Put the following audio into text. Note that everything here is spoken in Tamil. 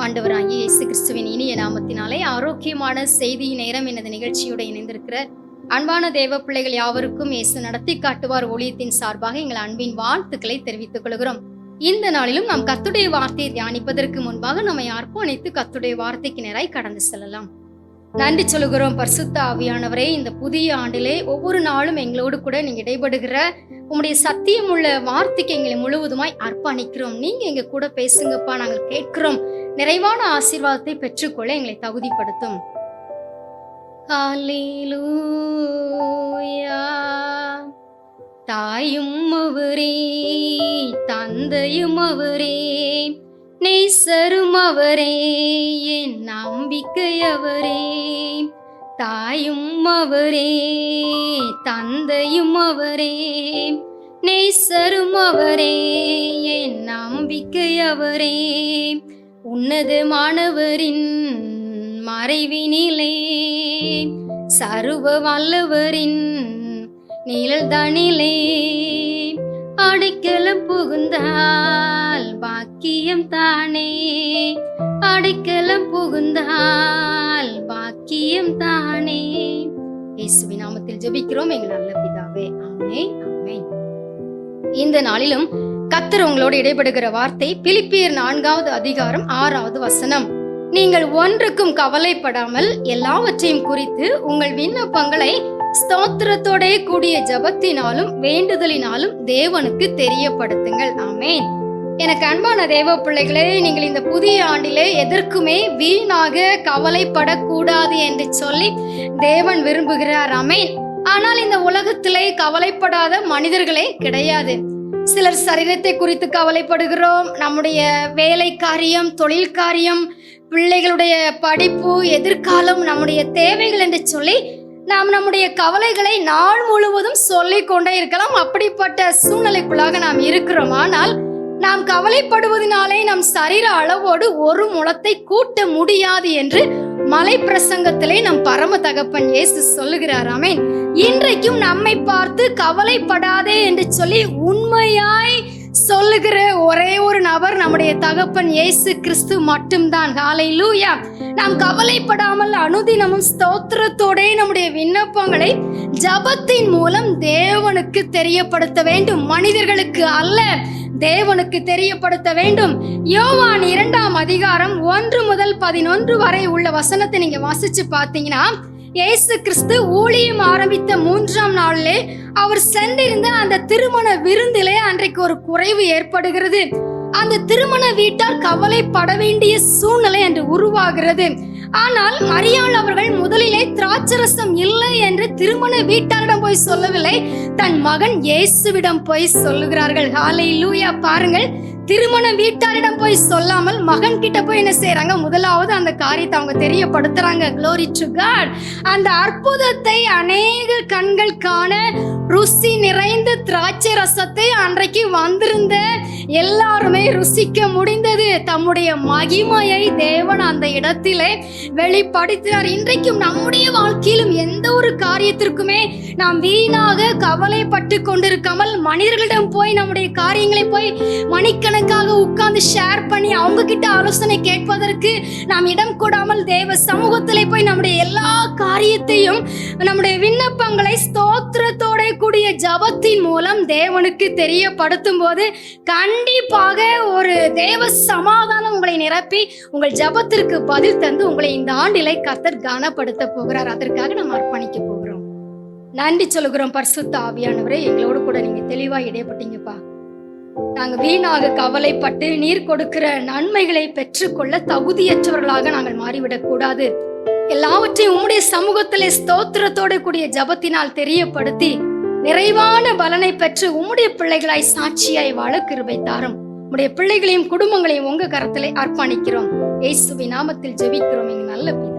ஆண்டவராகிய இயேசு கிறிஸ்துவின் இனிய நாமத்தினாலே ஆரோக்கியமான செய்தி நேரம் எனது நிகழ்ச்சியோடு இணைந்திருக்கிற அன்பான தேவ பிள்ளைகள் யாவருக்கும் இயேசு நடத்தி காட்டுவார் ஊழியத்தின் சார்பாக எங்கள் அன்பின் வாழ்த்துக்களை தெரிவித்துக் கொள்கிறோம். இந்த நாளிலும் நாம் கர்த்தருடைய வார்த்தையை தியானிப்பதற்கு முன்பாக நம்மை அர்ப்பணித்து கர்த்தருடைய வார்த்தைக்கு நேராய் கடந்து செல்லலாம். நன்றி சொல்லுகிறோம் பரிசுத்த ஆவியானவரே. இந்த புதிய ஆண்டிலே ஒவ்வொரு நாளும் எங்களோடு கூட நீங்க இடைபடுகிற உங்களுடைய சத்தியம் உள்ள வார்த்தைக்கு எங்களை முழுவதுமாய் அர்ப்பணிக்கிறோம். நீங்க எங்க கூட பேசுங்கப்பா, நாங்கள் கேட்கிறோம். நிறைவான ஆசீர்வாதத்தை பெற்றுக்கொள்ள எங்களை தகுதிப்படுத்தும். அல்லேலூயா. தாயும் அவரே, தந்தையும் அவரே, நேசரும் அவரே, என் நம்பிக்கை அவரே. தாயும் அவரே, தந்தையும் அவரே, நேசரும் அவரே, என் நம்பிக்கை அவரே. உன்னதமானவரின் மறைவினிலே, சர்வ வல்லவரின் நிழல்தனிலே அடைக்கலம் புகுந்தால் பாக்கியம் தானே. அடைக்கலம் புகுந்தால் பாக்கியம் தானே. இயேசுவின் நாமத்தில் ஜெபிக்கிறோம் எங்கள் நல்ல பிதாவே, ஆமென் ஆமென். இந்த நாளிலும் கர்த்தர் உங்களோடு இடைபடுகிற வார்த்தை பிலிப்பியர் 4வது அதிகாரம் 6வது வசனம். நீங்கள் ஒன்றுக்கும் கவலைப்படாமல் எல்லாவற்றையும் குறித்து உங்கள் விண்ணப்பங்களை ஸ்தோத்திரத்தோட கூடிய ஜபத்தினாலும் வேண்டுதலினாலும் தேவனுக்கு தெரியப்படுத்துங்கள். ஆமென். எனக்கு அன்பான தேவ பிள்ளைகளே, நீங்கள் இந்த புதிய ஆண்டிலே எதற்குமே வீணாக கவலைப்படக்கூடாது என்று சொல்லி தேவன் விரும்புகிறார். ஆமென். ஆனால் இந்த உலகத்திலே கவலைப்படாத மனிதர்களே கிடையாது. சிலர் சரீரத்தை குறித்து கவலைப்படுகிறோம், நம்முடைய வேலை காரியம், தொழில் காரியம், பிள்ளைகளுடைய படிப்பு, எதிர்காலம், நம்முடைய தேவைகள் என்று சொல்லி நாம் நம்முடைய கவலைகளை நாள் முழுவதும் சொல்லிக் கொண்டே இருக்கலாம். அப்படிப்பட்ட சூழ்நிலைக்குள்ளாக நாம் இருக்கிறோம். ஆனால் நாம் கவலைப்படுவதனாலே நம் சரீர அளவோடு ஒரு முழத்தை கூட்ட முடியாது என்று மலை பிரசங்கத்திலே நம் பரம தகப்பன் இயேசு சொல்லுகிறார். ஆமென். இன்றைக்கும் நம்மை பார்த்து கவலைப்படாதே என்று சொல்லி உண்மையாய் சொல்லுகிற ஒரே ஒரு நபர் நம்முடைய தகப்பன் இயேசு கிறிஸ்து மட்டும்தான். ஹல்லேலூயா. நாம் கவலைப்படாமல் அனுதினமும் ஸ்தோத்திரத்தோட நம்முடைய விண்ணப்பங்களை ஜபத்தின் மூலம் தேவனுக்கு தெரியப்படுத்த வேண்டும். மனிதர்களுக்கு அல்ல, தேவனுக்கு தெரியப்படுத்த வேண்டும். யோவான் 2ஆம் அதிகாரம் 1 முதல் 11 வரை உள்ள வசனத்தை நீங்க வாசிச்சு பார்த்தீங்கன்னா, இயேசு கிறிஸ்து ஊழியம் ஆரம்பித்த 3ஆம் நாளிலே அவர் சென்றிருந்த அந்த திருமண விருந்திலே அன்றைக்கு ஒரு குறைவு ஏற்படுகிறது. அந்த திருமண வீட்டார் கவலைப்பட வேண்டிய சூழ்நிலை அன்று உருவாகிறது. ஆனால் மரியாள் அவர்கள் முதலிலே திராட்சரசம் இல்லை என்று திருமண வீட்டாரிடம் போய் சொல்லவில்லை, தன் மகன் இயேசுவிடம் போய் சொல்லுகிறார்கள். ஹல்லேலூயா. பாருங்கள், திருமண வீட்டாரிடம் போய் சொல்லாமல் மகன் கிட்ட போய் என்ன செய்யறாங்க? முதலாவது அந்த காரியத்தை அவங்க தெரியப்படுத்துறாங்க. Glory to God. அந்த அற்புதத்தை அநேக கண்கள் காண ருசி நிறைந்த திராட்சை ரசத்தை அன்றைக்கு வந்திருந்த எல்லாருமே ருசிக்க முடிந்தது. தம்முடைய மகிமையை தேவன் அந்த இடத்திலே வெளிப்படுத்தினார். இன்றைக்கும் நம்முடைய வாழ்க்கையிலும் எந்த ஒரு காரியத்திற்குமே நாம் வீணாக கவலைப்பட்டு கொண்டிருக்காமல் மனிதர்களிடம் போய் நம்முடைய காரியங்களை போய் மணிக்கணக்காக உட்கார்ந்து ஷேர் பண்ணி அவங்க கிட்ட ஆலோசனை கேட்பதற்கு நாம் இடம் கொடாமல் தேவ சமூகத்திலே போய் நம்முடைய எல்லா காரியத்தையும் நம்முடைய விண்ணப்பங்களை ஸ்தோத்திரத்தோட கூடிய ஜபத்தின் மூலம் தேவனுக்கு தெரியப்படுத்தும் போது கண்டிப்பாக ஒரு தேவ சமாதானம் உங்களை நிரப்பி உங்கள் ஜபத்திற்கு பதில் தந்து உங்களை இந்த ஆண்டிலே கர்த்தர் கனப்படுத்த போகிறார். அதற்காக நாம் அர்ப்பணிக்க போகிறோம். நன்றி சொல்லுகிறோம் பரிசுத்த ஆவியானவரே. எங்களோடு கூட நீங்க தெளிவா இடைப்பட்டீங்கப்பா. நாங்க வீணாக கவலைப்பட்டு நீர் கொடுக்கிற நன்மைகளை பெற்றுக்கொள்ள தகுதியற்றவர்களாக நாங்கள் மாறிவிடக் கூடாது. எல்லாவற்றையும் உம்முடைய சமூகத்திலே ஸ்தோத்திரத்தோட கூடிய ஜபத்தினால் தெரியப்படுத்தி நிறைவான பலனை பெற்று உம்முடைய பிள்ளைகளாய் சாட்சியாய் வாழ கிருபை தாரும். உம்முடைய பிள்ளைகளையும் குடும்பங்களையும் உங்க கரத்திலே அர்ப்பணிக்கிறோம். இயேசுவின் நாமத்தில் ஜெபிக்கிறோம் எங்கள் நல்ல பிதா.